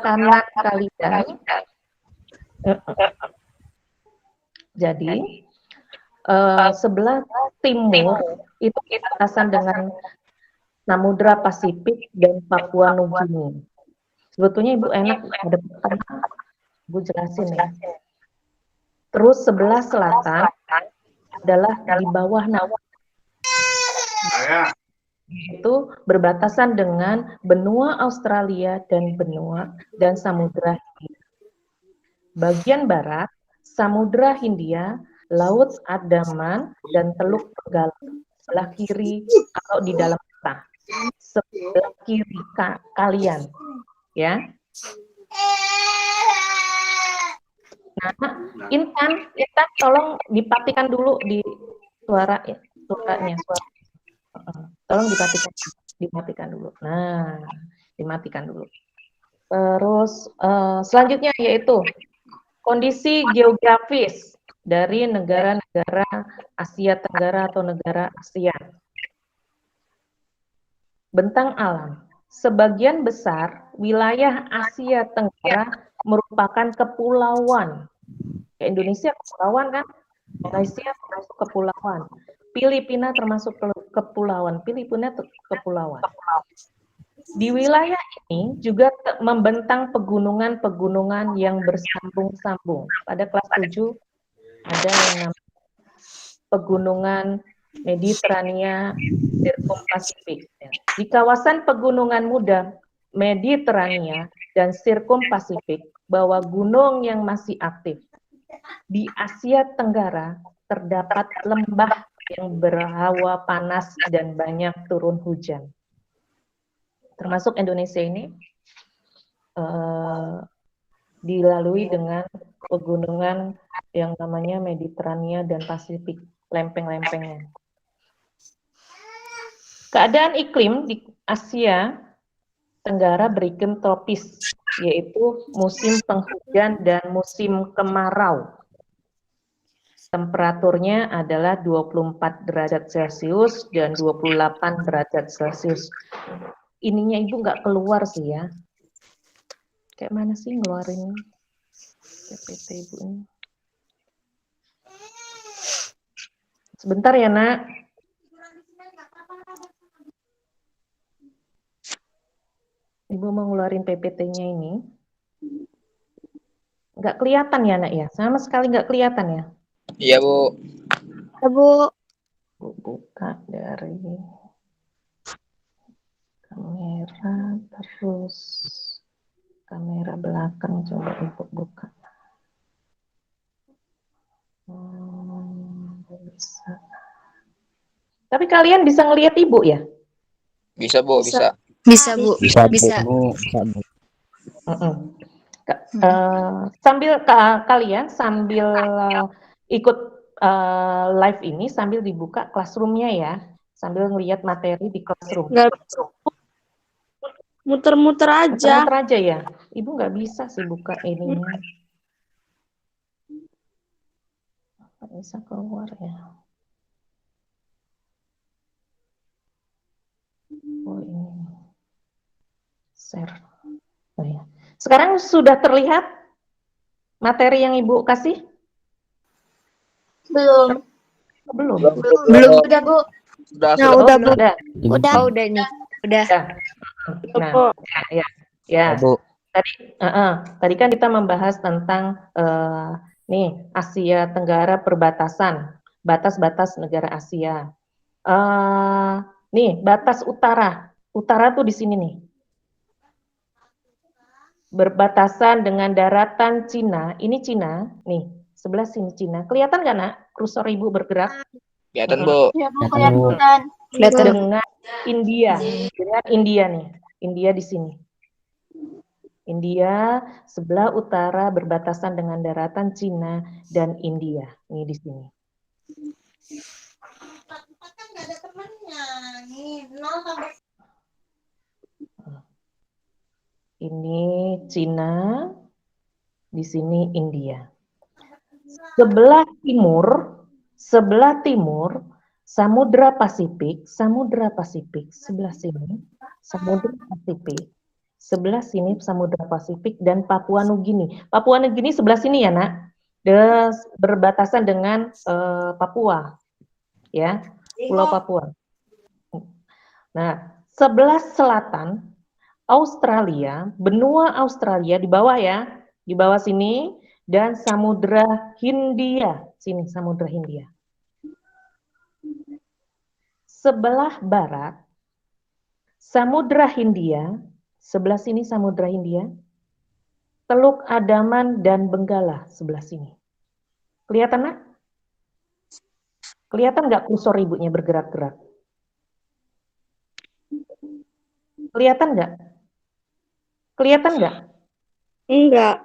kanan kalian. Jadi sebelah timur itu berbatasan dengan Samudra Pasifik dan Papua Nugini. Sebetulnya Ibu enak ada peta, Ibu jelasin ya. Terus sebelah selatan adalah di bawah itu berbatasan dengan benua Australia dan Samudra Hindia. Bagian barat Samudra Hindia, Laut Andaman dan Teluk Benggala. Sebelah kiri atau di dalam peta. Sebelah kiri kalian, ya. Nah, Intan tolong dipatikan dulu di suaranya. Tolong dimatikan dulu. Nah, dimatikan dulu. Terus selanjutnya yaitu kondisi geografis dari negara-negara Asia Tenggara atau negara ASEAN. Bentang alam. Sebagian besar wilayah Asia Tenggara merupakan kepulauan. Kayak Indonesia kepulauan kan? Malaysia termasuk kepulauan. Filipina termasuk kepulauan. Di wilayah ini juga membentang pegunungan-pegunungan yang bersambung-sambung. Pada kelas 7 ada yang namanya pegunungan Mediterania Sirkumpasifik. Di kawasan pegunungan muda Mediterania dan Sirkumpasifik, bahwa gunung yang masih aktif. Di Asia Tenggara terdapat lembah yang berhawa panas dan banyak turun hujan. Termasuk Indonesia ini dilalui dengan pegunungan yang namanya Mediterania dan Pasifik, lempeng-lempengnya. Keadaan iklim di Asia Tenggara beriklim tropis, yaitu musim penghujan dan musim kemarau. Temperaturnya adalah 24 derajat Celcius dan 28 derajat Celcius. Ininya Ibu nggak keluar sih ya. Kayak mana sih ngeluarin PPT Ibu ini? Sebentar ya, Nak. Ibu mau ngeluarin PPT-nya ini. Nggak kelihatan ya, Nak ya? Sama sekali nggak kelihatan ya? Iya, Bu. Ya, Bu. Bu buka dari kamera, terus kamera belakang coba Ibu buka. Bisa. Tapi kalian bisa ngelihat Ibu ya? Bisa, Bu, bisa. Bisa, Bu. Bisa, Bisa. Bu. Sambil kalian sambil ikut live ini sambil dibuka classroom-nya ya, sambil ngelihat materi di classroom. Muter-muter aja. Muter-muter aja ya. Ibu nggak bisa sih buka ininya. Nggak bisa keluar ya. Oh ini. Share. Oh, ya. Sekarang sudah terlihat materi yang Ibu kasih? Belum. Belum. Udah, Bu. Sudah, Nah, sudah. udah, Bu. Udah. Oh, udah nih. Udah. Nah, ya. Bu. Tadi kan kita membahas tentang nih Asia Tenggara perbatasan, batas-batas negara Asia. Nih batas utara tuh di sini nih. Berbatasan dengan daratan Cina, ini Cina, nih sebelah sini Cina. Kelihatan nggak, Nak? Kursor Ibu bergerak. Kelihatan, Bu. Ya, Bu, Kelihatan. kelihatan. Dengan India nih, India di sini. India sebelah utara berbatasan dengan daratan Cina dan India. Ini di sini. Ini Cina, di sini India. Sebelah timur Samudra Pasifik sebelah sini, Samudra Pasifik. sebelah sini Samudra Pasifik dan Papua Nugini. Papua Nugini sebelah sini ya, Nak. Berbatasan dengan Papua, ya, Pulau Papua. Nah, sebelah selatan Australia, benua Australia di bawah ya, di bawah sini, dan Samudra Hindia, sini Samudra Hindia. Sebelah barat, Samudra Hindia, sebelah sini Samudra Hindia, Teluk Andaman dan Benggala sebelah sini. Kelihatan, Nak? Kelihatan nggak kursor ibunya bergerak-gerak? Kelihatan nggak? Kelihatan nggak? Enggak.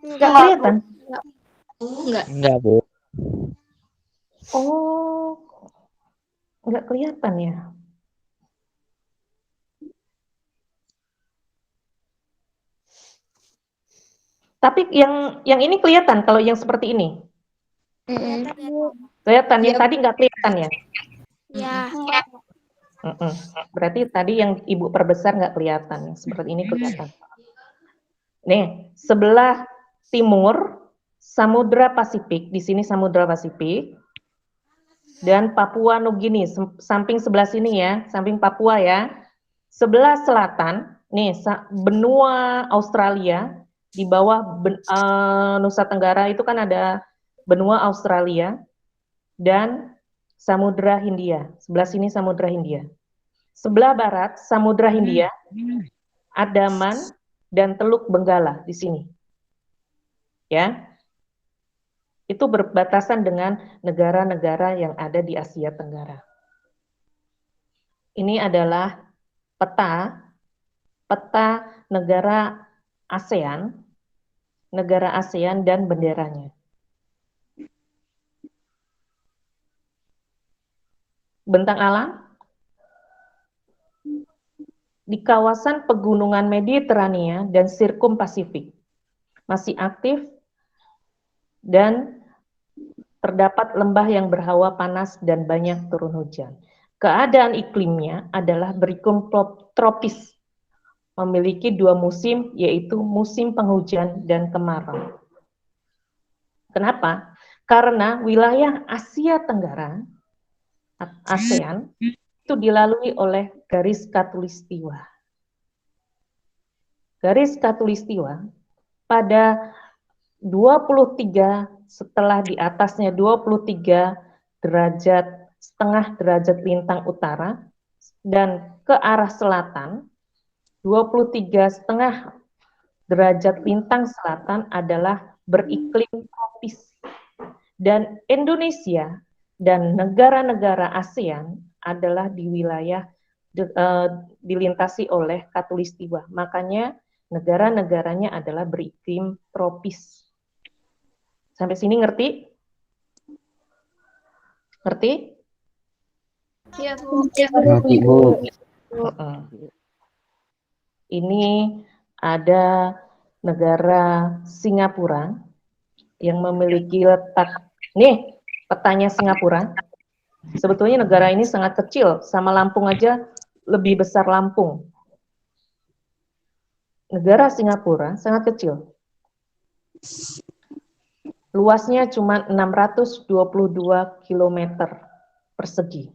Nggak kelihatan? Enggak. Enggak, Bu. Oh, nggak kelihatan ya? Tapi yang ini kelihatan kalau yang seperti ini. Kelihatan, yang tadi nggak kelihatan ya? Ya. Berarti tadi yang ibu perbesar nggak kelihatan, seperti ini kelihatan. Nih, sebelah timur Samudra Pasifik, di sini Samudra Pasifik, dan Papua Nugini, samping sebelah sini ya, samping Papua ya. Sebelah selatan, nih benua Australia, di bawah Nusa Tenggara itu kan ada benua Australia dan Samudra Hindia. Sebelah sini Samudra Hindia. Sebelah barat Samudra Hindia, Andaman dan Teluk Benggala di sini. Ya. Itu berbatasan dengan negara-negara yang ada di Asia Tenggara. Ini adalah peta negara ASEAN dan benderanya. Bentang alam di kawasan pegunungan Mediterania dan Sirkum Pasifik masih aktif dan terdapat lembah yang berhawa panas dan banyak turun hujan. Keadaan iklimnya adalah berikum tropis, memiliki 2 musim, yaitu musim penghujan dan kemarau. Kenapa? Karena wilayah Asia Tenggara, ASEAN, itu dilalui oleh garis khatulistiwa. Garis khatulistiwa pada 23, setelah di atasnya 23 setengah derajat lintang utara, dan ke arah selatan 23,5 derajat lintang selatan adalah beriklim tropis. Dan Indonesia dan negara-negara ASEAN adalah di wilayah dilintasi oleh khatulistiwa. Makanya negara-negaranya adalah beriklim tropis. Sampai sini ngerti? Ngerti? Iya, Bu. Ngerti, Bu. Ini ada negara Singapura yang memiliki letak, nih petanya Singapura. Sebetulnya negara ini sangat kecil, sama Lampung aja lebih besar Lampung. Negara Singapura sangat kecil. Luasnya cuma 622 km persegi.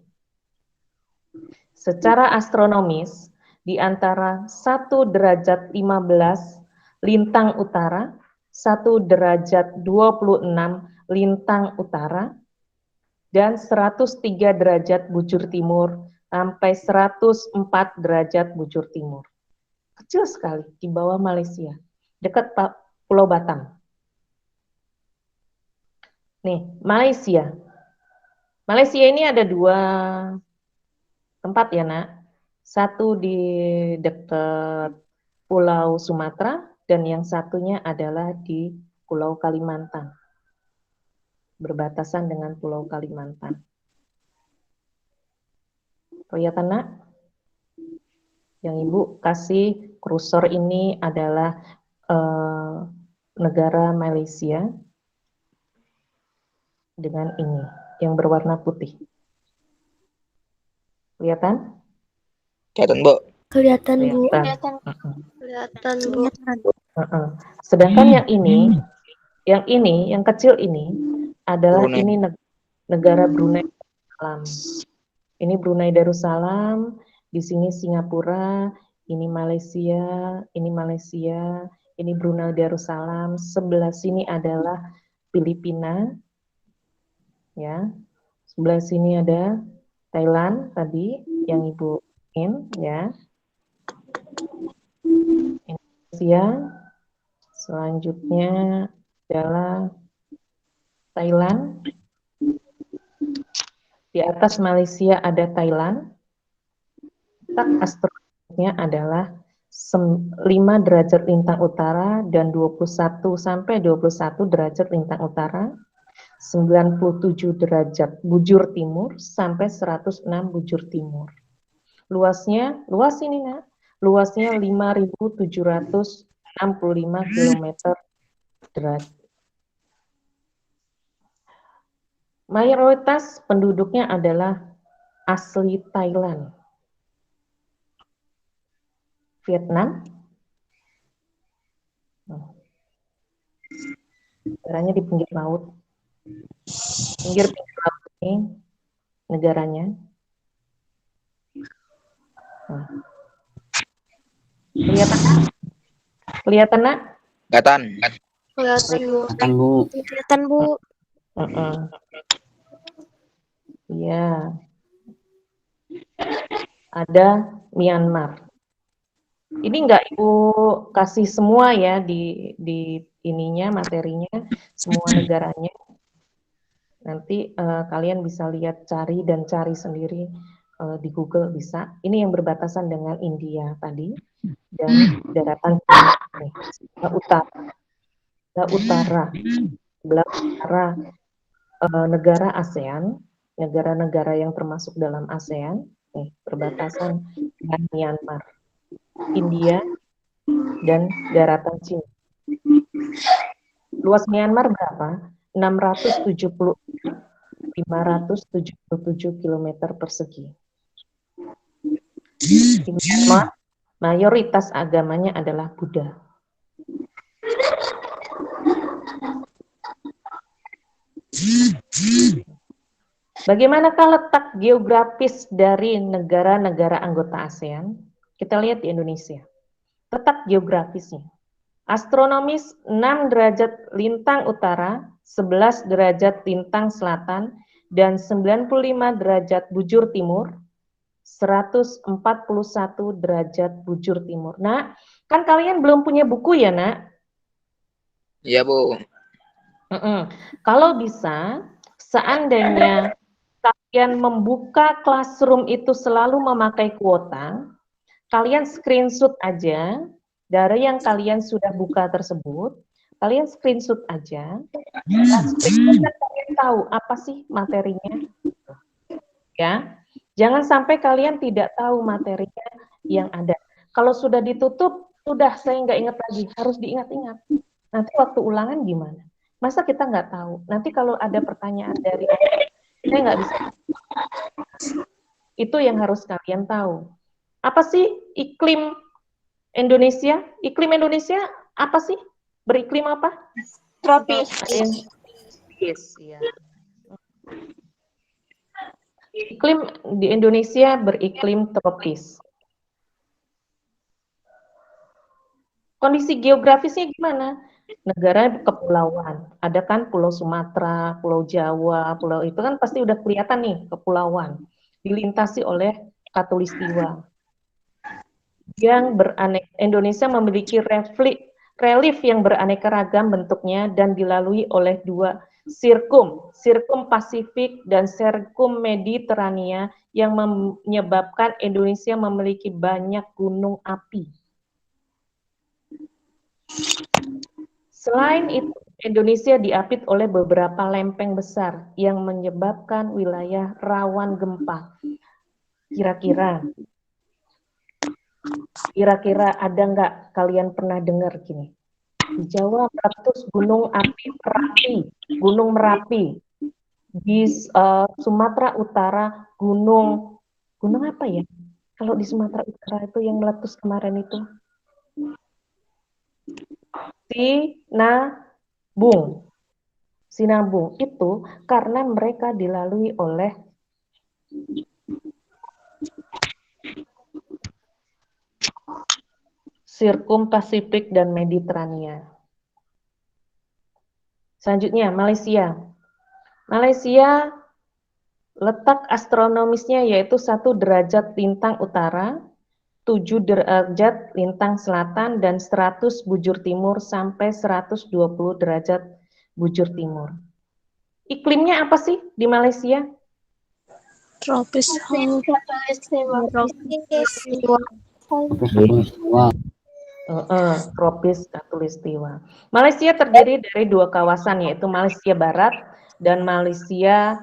Secara astronomis, di antara 1 derajat 15 lintang utara, 1 derajat 26 lintang utara, dan 103 derajat bujur timur sampai 104 derajat bujur timur. Kecil sekali di bawah Malaysia, dekat Pulau Batam. Nih, Malaysia. Malaysia ini ada 2 tempat ya, Nak. Satu di dekat Pulau Sumatera dan yang satunya adalah di Pulau Kalimantan. Berbatasan dengan Pulau Kalimantan. Kelihatan, Nak? Yang Ibu kasih kursor ini adalah negara Malaysia dengan ini yang berwarna putih. Kelihatan? Kelihatan, Bu. Kelihatan, Bu. Kelihatan. Kelihatan, Bu. Sedangkan yang kecil ini adalah Brunei. ini negara Brunei Darussalam. Ini Brunei Darussalam, di sini Singapura, ini Malaysia, ini Brunei Darussalam. Sebelah sini adalah Filipina, ya. Sebelah sini ada Thailand tadi yang Ibu ya. Indonesia, selanjutnya adalah Thailand. Di atas Malaysia ada Thailand. Tak astrolognya adalah 5 derajat lintang utara dan 21 sampai 21 derajat lintang utara, 97 derajat bujur timur sampai 106 bujur timur. Luasnya, luas ini Nak, luasnya 5.765 km derajat. Mayoritas penduduknya adalah asli Thailand. Vietnam, negaranya di pinggir laut. Pinggir laut ini negaranya. Kelihatan Nak? Kelihatan. Kelihatan, Bu. Kelihatan, Bu. Kelihatan, Bu. Iya. Ada Myanmar. Ini enggak Ibu kasih semua ya di ininya, materinya, semua negaranya. Nanti kalian bisa lihat cari sendiri di Google bisa. Ini yang berbatasan dengan India tadi dan daratan utara negara ASEAN, negara-negara yang termasuk dalam ASEAN, berbatasan dengan Myanmar, India, dan daratan Cina. Luas Myanmar berapa? 577 km persegi. Di Myanmar, mayoritas agamanya adalah Buddha. Bagaimanakah letak geografis dari negara-negara anggota ASEAN? Kita lihat di Indonesia. Letak geografisnya. Astronomis 6 derajat lintang utara, 11 derajat lintang selatan, dan 95 derajat bujur timur, 141 derajat bujur timur. Nah, kan kalian belum punya buku ya, Nak? Iya, Bu. Kalau bisa, seandainya kalian membuka classroom itu selalu memakai kuota, kalian screenshot aja dari yang kalian sudah buka tersebut, kalian screenshot aja, kalian tahu apa sih materinya, ya. Jangan sampai kalian tidak tahu materinya yang ada. Kalau sudah ditutup, sudah saya nggak ingat lagi, harus diingat-ingat. Nanti waktu ulangan gimana? Masa kita nggak tahu? Nanti kalau ada pertanyaan dari saya nggak bisa. Itu yang harus kalian tahu. Apa sih iklim Indonesia? Iklim Indonesia apa sih? Beriklim apa? Tropis. Yes, ya. Iklim di Indonesia beriklim tropis. Kondisi geografisnya gimana? Negara kepulauan. Ada kan Pulau Sumatera, Pulau Jawa, pulau itu kan pasti udah kelihatan nih kepulauan. Dilintasi oleh khatulistiwa. Indonesia memiliki relief yang beraneka ragam bentuknya dan dilalui oleh dua sirkum Pasifik dan sirkum Mediterania yang menyebabkan Indonesia memiliki banyak gunung api. Selain itu, Indonesia diapit oleh beberapa lempeng besar yang menyebabkan wilayah rawan gempa. Kira-kira ada nggak kalian pernah dengar gini? Di Jawa meletus gunung Merapi. Di Sumatera Utara gunung apa ya? Kalau di Sumatera Utara itu yang meletus kemarin itu Sinabung. Sinabung itu karena mereka dilalui oleh Sirkum Pasifik dan Mediterania. Selanjutnya Malaysia. Malaysia letak astronomisnya yaitu 1 derajat lintang utara, 7 derajat lintang selatan, dan 100 bujur timur sampai 120 derajat bujur timur. Iklimnya apa sih di Malaysia? Tropis. Tropis Khatulistiwa. Malaysia terdiri dari 2 kawasan yaitu Malaysia Barat dan Malaysia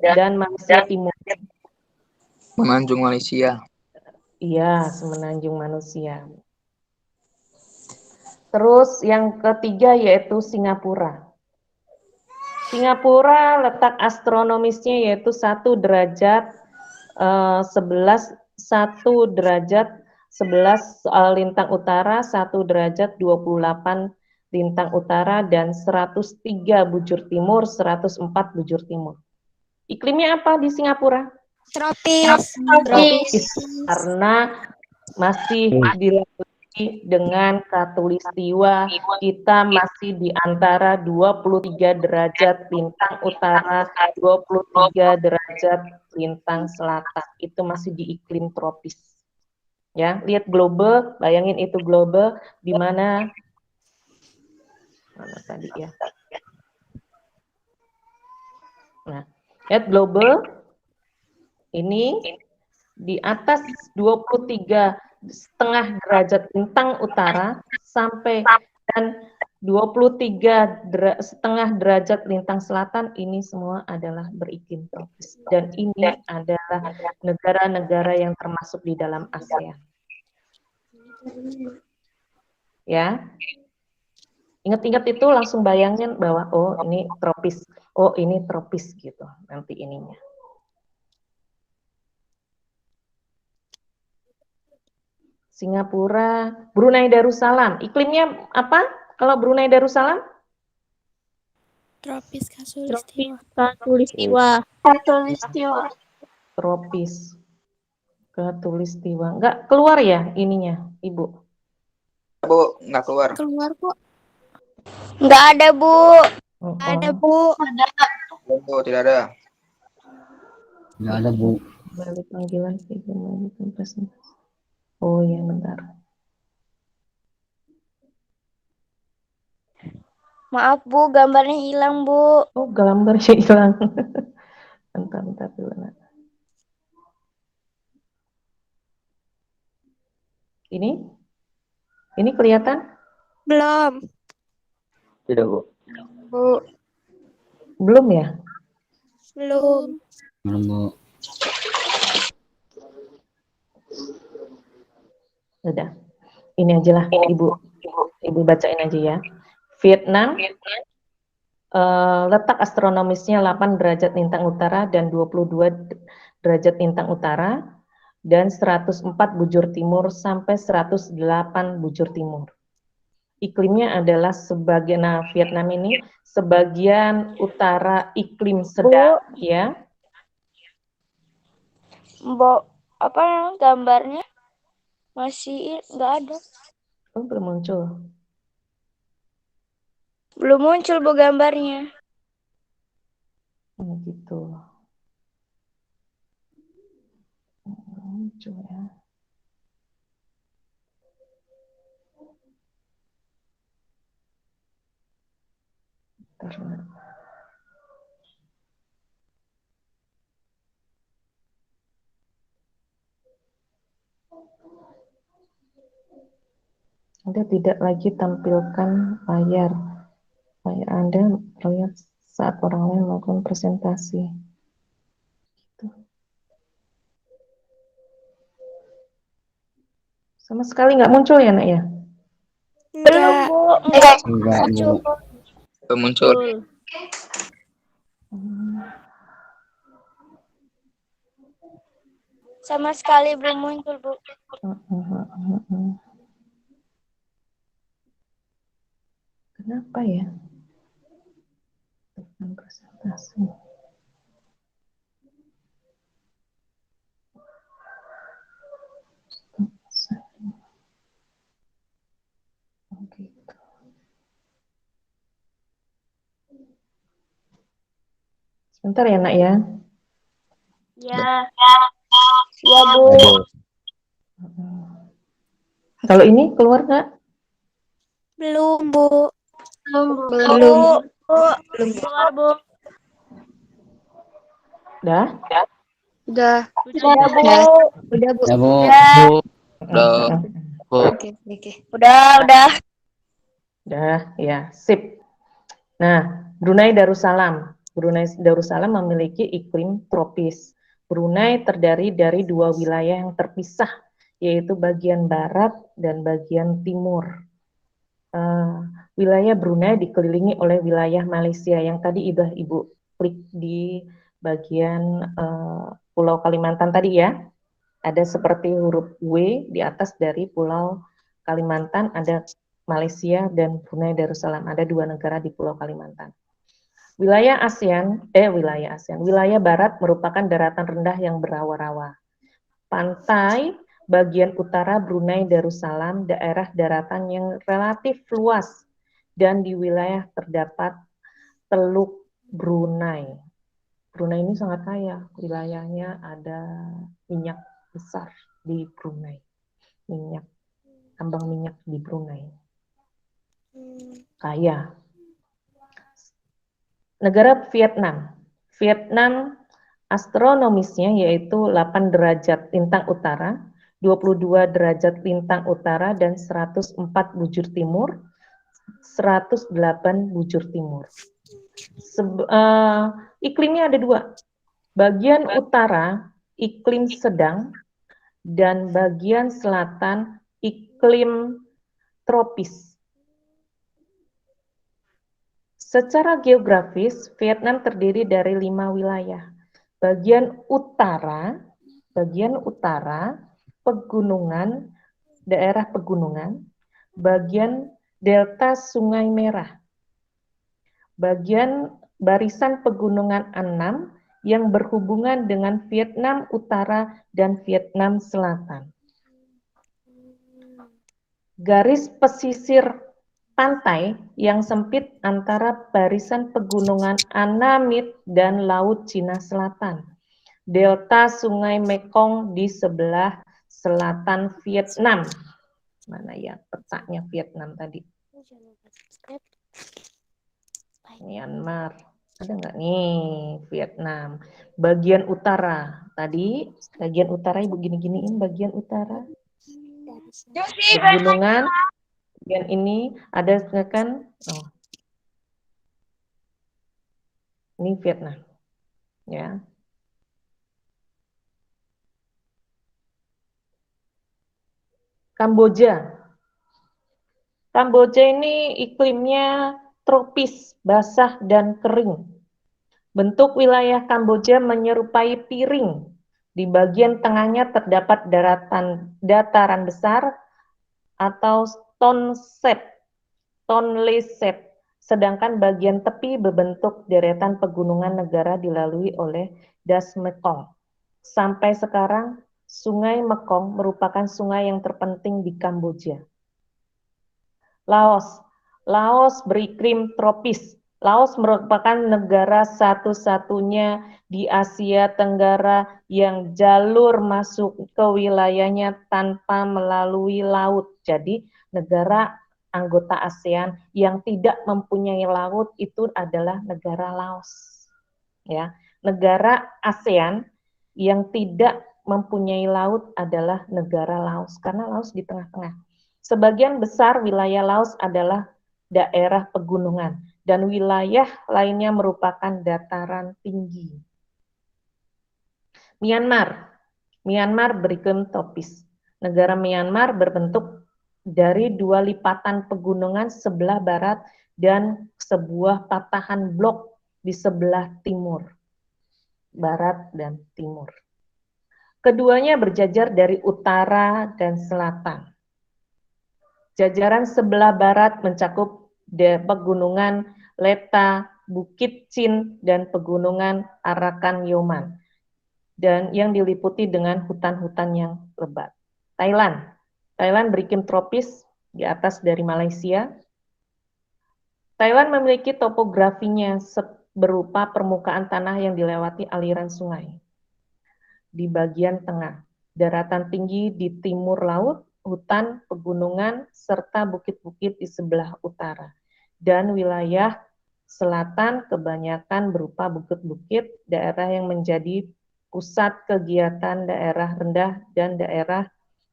dan Malaysia Timur. Semenanjung Malaysia. Iya, semenanjung manusia. Terus yang ketiga yaitu Singapura. Singapura letak astronomisnya yaitu 1 derajat 11 lintang utara, 1 derajat 28 lintang utara, dan 103 bujur timur, 104 bujur timur. Iklimnya apa di Singapura? Tropis. Karena masih dilalui dengan khatulistiwa, kita masih di antara 23 derajat lintang utara, 23 derajat lintang selatan. Itu masih di iklim tropis. Ya, lihat globe, bayangin itu globe di mana tadi ya. Nah, lihat globe ini di atas 23,5 derajat lintang utara sampai dan 23,5 derajat lintang selatan, ini semua adalah beriklim tropis, dan ini adalah negara-negara yang termasuk di dalam ASEAN. Ya, ingat-ingat itu langsung bayangin bahwa oh ini tropis, oh ini tropis gitu nanti ininya. Singapura, Brunei Darussalam. Iklimnya apa kalau Brunei Darussalam? Tropis Khatulistiwa. Tropis Khatulistiwa. Enggak keluar ya ininya, Ibu? Bu, nggak keluar. Keluar kok. Nggak ada, Bu. Ada, Bu. Bu, tidak ada. Nggak ada, Bu. Balik panggilan presentasi. Oh ya, bentar. Maaf, Bu, gambarnya hilang, Bu. Oh, gambarnya hilang. Bentar dulu. Ini kelihatan? Belum. Tidak, Bu. Bu. Belum ya? Belum. Belum, Bu. Udah. Ini aja lah, Ibu bacain aja ya. Vietnam, letak astronomisnya 8 derajat lintang utara dan 22 derajat lintang utara, dan 104 bujur timur sampai 108 bujur timur. Iklimnya adalah Vietnam ini sebagian utara iklim sedang, ya. Mbok, apa gambarnya? Masih nggak ada. Oh, belum muncul. Belum muncul, Bu, gambarnya. Oh, gitu. Muncul ya. Bentar. Anda tidak lagi tampilkan layar Anda melihat saat orang lain melakukan presentasi. Gitu. Sama sekali nggak muncul ya, Nak ya? Belum, Bu. Nggak muncul. Belum muncul. Sama sekali belum muncul, Bu. Kenapa ya? Tentang presentasi. Oh, gitu. Sebentar ya, Nak ya. Ya. Ya, Bu. Kalau ini keluar nggak? Belum, Bu. Belum. Bu. Keluar, Bu. Udah? Udah, Bu. Udah, Bu. Udah. Bu. Udah. Udah, ya, sip. Nah, Brunei Darussalam. Brunei Darussalam memiliki iklim tropis. Brunei terdiri dari dua wilayah yang terpisah, yaitu bagian barat dan bagian timur. Wilayah Brunei dikelilingi oleh wilayah Malaysia yang tadi Ibu klik di bagian Pulau Kalimantan tadi ya. Ada seperti huruf W di atas dari Pulau Kalimantan, ada Malaysia dan Brunei Darussalam. Ada dua negara di Pulau Kalimantan. Wilayah barat merupakan daratan rendah yang berawa-rawa. Pantai bagian utara Brunei Darussalam daerah daratan yang relatif luas dan di wilayah terdapat Teluk Brunei. Brunei ini sangat kaya, wilayahnya ada minyak besar di Brunei, tambang minyak di Brunei, kaya. Negara Vietnam astronomisnya yaitu 8 derajat lintang utara, 22 derajat lintang utara dan 104 bujur timur, 108 bujur timur. Iklimnya ada dua. Bagian utara iklim sedang dan bagian selatan iklim tropis. Secara geografis, Vietnam terdiri dari 5 wilayah. Bagian utara pegunungan, daerah pegunungan, bagian delta Sungai Merah, bagian barisan pegunungan 6 yang berhubungan dengan Vietnam Utara dan Vietnam Selatan. Garis pesisir pantai yang sempit antara barisan pegunungan Annamite dan Laut Cina Selatan. Delta Sungai Mekong di sebelah selatan Vietnam. Mana ya petanya Vietnam tadi? Myanmar. Ada nggak nih Vietnam? Bagian utara. Tadi bagian utara Ibu gini-giniin bagian utara. Pegunungan. Bagian ini ada kan? Oh. Ini Vietnam. Ya. Kamboja. Kamboja ini iklimnya tropis, basah dan kering. Bentuk wilayah Kamboja menyerupai piring. Di bagian tengahnya terdapat dataran besar atau tonle sap, sedangkan bagian tepi berbentuk deretan pegunungan negara dilalui oleh Das Mekong. Sampai sekarang, Sungai Mekong merupakan sungai yang terpenting di Kamboja. Laos beriklim tropis. Laos merupakan negara satu-satunya di Asia Tenggara yang jalur masuk ke wilayahnya tanpa melalui laut. Jadi negara anggota ASEAN yang tidak mempunyai laut itu adalah negara Laos. Ya, negara ASEAN yang tidak mempunyai laut adalah negara Laos karena Laos di tengah-tengah. Sebagian besar wilayah Laos adalah daerah pegunungan dan wilayah lainnya merupakan dataran tinggi. Myanmar beriklim tropis. Negara Myanmar berbentuk dari 2 lipatan pegunungan sebelah barat dan sebuah patahan blok di sebelah timur, barat dan timur. Keduanya berjajar dari utara dan selatan. Jajaran sebelah barat mencakup pegunungan Leta, Bukit Chin, dan pegunungan Arakan Yoman, dan yang diliputi dengan hutan-hutan yang lebat. Thailand beriklim tropis di atas dari Malaysia. Thailand memiliki topografinya berupa permukaan tanah yang dilewati aliran sungai. Di bagian tengah, daratan tinggi di timur laut, hutan, pegunungan, serta bukit-bukit di sebelah utara. Dan wilayah selatan kebanyakan berupa bukit-bukit, daerah yang menjadi pusat kegiatan daerah rendah dan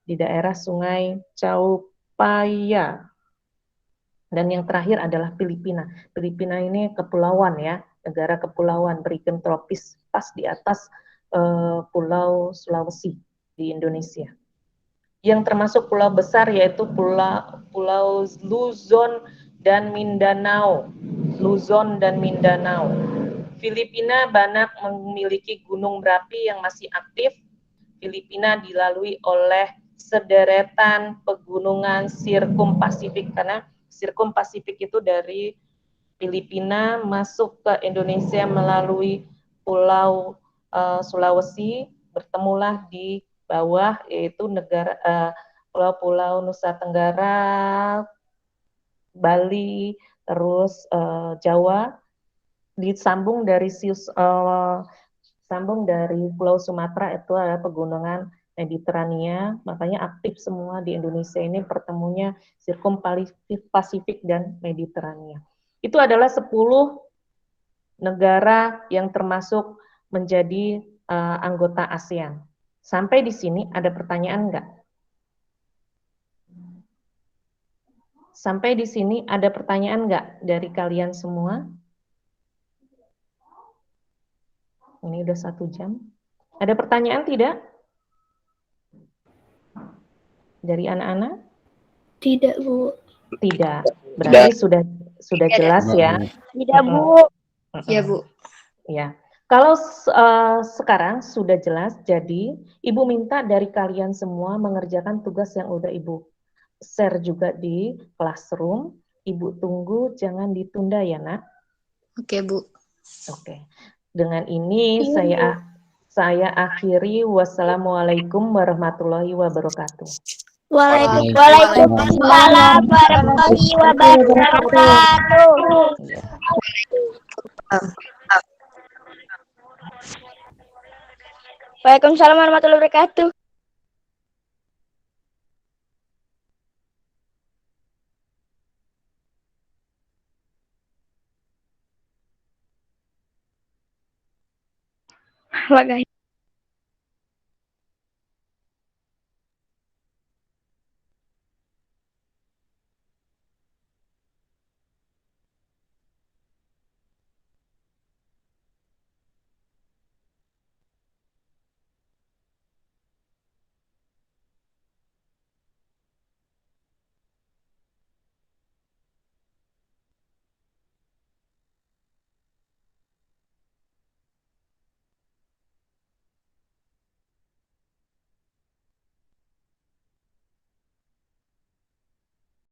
di daerah sungai Chao Phraya. Dan yang terakhir adalah Filipina. Filipina ini kepulauan ya, negara kepulauan beriklim tropis pas di atas Pulau Sulawesi di Indonesia. Yang termasuk pulau besar yaitu Pulau Luzon dan Mindanao. Luzon dan Mindanao. Filipina banyak memiliki gunung berapi yang masih aktif. Filipina dilalui oleh sederetan pegunungan Sirkum Pasifik, karena Sirkum Pasifik itu dari Filipina masuk ke Indonesia melalui Pulau Sulawesi, bertemulah di bawah yaitu pulau-pulau Nusa Tenggara, Bali, terus Jawa, disambung dari Pulau Sumatera itu adalah pegunungan Mediterania, makanya aktif semua di Indonesia ini pertemunya Sirkum Pasifik dan Mediterania. Itu adalah 10 negara yang termasuk menjadi anggota ASEAN. Sampai di sini ada pertanyaan enggak? Sampai di sini ada pertanyaan enggak dari kalian semua? Ini udah 1 jam. Ada pertanyaan tidak? Dari anak-anak? Tidak, Bu. Tidak. Berarti sudah jelas ya. Tidak, Bu. Ya, Bu. Ya. Kalau sekarang sudah jelas, jadi Ibu minta dari kalian semua mengerjakan tugas yang udah Ibu share juga di classroom. Ibu tunggu, jangan ditunda ya, Nak. Oke, Bu. Oke. Dengan ini saya akhiri. Wassalamualaikum warahmatullahi wabarakatuh. Waalaikumsalam warahmatullahi wabarakatuh. Waalaikumsalam warahmatullahi wabarakatuh. Halo guys.